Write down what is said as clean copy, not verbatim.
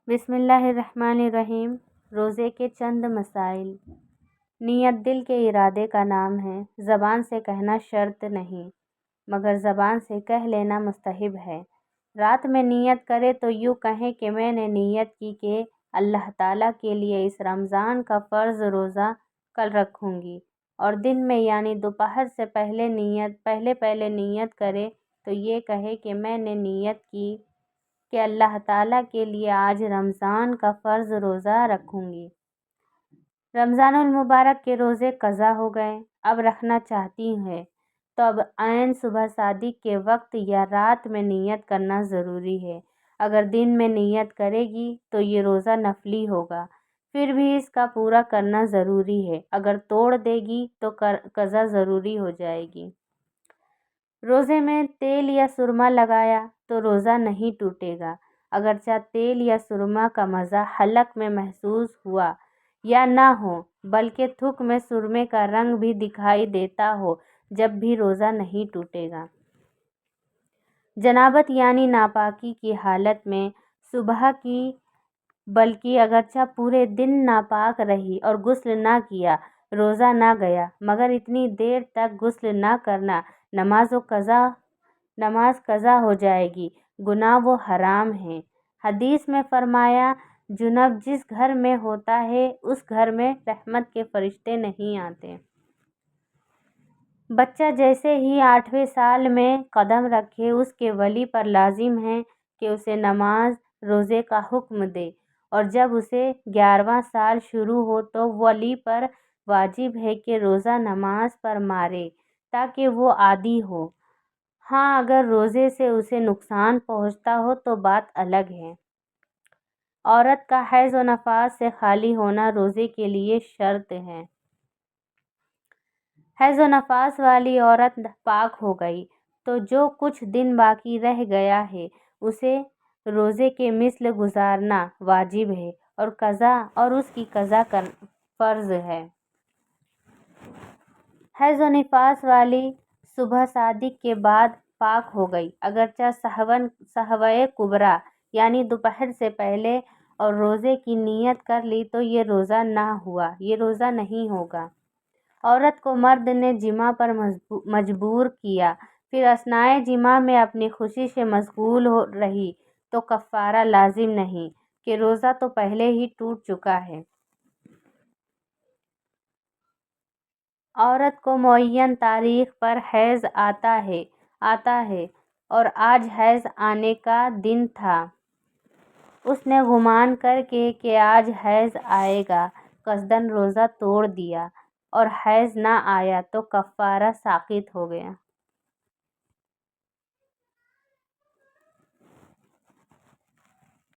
بسم اللہ الرحمن الرحیم۔ روزے کے چند مسائل۔ نیت دل کے ارادے کا نام ہے۔ زبان سے کہنا شرط نہیں، مگر زبان سے کہہ لینا مستحب ہے۔ رات میں نیت کرے تو یوں کہیں کہ میں نے نیت کی کہ اللہ تعالیٰ کے لیے اس رمضان کا فرض روزہ کل رکھوں گی، اور دن میں یعنی دوپہر سے پہلے نیت کرے تو یہ کہے کہ میں نے نیت کی کہ اللہ تعالیٰ کے لیے آج رمضان کا فرض روزہ رکھوں گی۔ رمضان المبارک کے روزے قضا ہو گئے، اب رکھنا چاہتی ہے تو اب عین صبح صادق کے وقت یا رات میں نیت کرنا ضروری ہے۔ اگر دن میں نیت کرے گی تو یہ روزہ نفلی ہوگا، پھر بھی اس کا پورا کرنا ضروری ہے۔ اگر توڑ دے گی تو قضا ضروری ہو جائے گی۔ روزے میں تیل یا سرما لگایا تو روزہ نہیں ٹوٹے گا، اگرچہ تیل یا سرما کا مزہ حلق میں محسوس ہوا یا نہ ہو، بلکہ تھوک میں سرمے کا رنگ بھی دکھائی دیتا ہو، جب بھی روزہ نہیں ٹوٹے گا۔ جنابت یعنی ناپاکی کی حالت میں صبح کی بلکہ اگرچہ پورے دن ناپاک رہی اور غسل نہ کیا، روزہ نہ گیا، مگر اتنی دیر تک غسل نہ کرنا، نماز قضا ہو جائے گی، گناہ و حرام ہے۔ حدیث میں فرمایا، جنب جس گھر میں ہوتا ہے اس گھر میں رحمت کے فرشتے نہیں آتے۔ بچہ جیسے ہی 8ویں سال میں قدم رکھے، اس کے ولی پر لازم ہے کہ اسے نماز روزے کا حکم دے، اور جب اسے 11واں سال شروع ہو تو ولی پر واجب ہے کہ روزہ نماز پر مارے تاکہ وہ عادی ہو۔ ہاں، اگر روزے سے اسے نقصان پہنچتا ہو تو بات الگ ہے۔ عورت کا حیض و نفاس سے خالی ہونا روزے کے لیے شرط ہے۔ حیض و نفاس والی عورت پاک ہو گئی تو جو کچھ دن باقی رہ گیا ہے اسے روزے کے مثل گزارنا واجب ہے، اور اس کی قضا فرض ہے۔ حیض و نفاس والی صبح صادق کے بعد پاک ہو گئی، اگرچہ سحوۂ کبریٰ یعنی دوپہر سے پہلے، اور روزے کی نیت کر لی تو یہ روزہ نہ ہوا، یہ روزہ نہیں ہوگا۔ عورت کو مرد نے جماع پر مجبور کیا، پھر اثناء جماع میں اپنی خوشی سے مشغول رہی تو کفارہ لازم نہیں، کہ روزہ تو پہلے ہی ٹوٹ چکا ہے۔ عورت کو معین تاریخ پر حیض آتا ہے اور آج حیض آنے کا دن تھا۔ اس نے گمان کر کے کہ آج حیض آئے گا قصداً روزہ توڑ دیا اور حیض نہ آیا تو کفارہ ساقط ہو گیا۔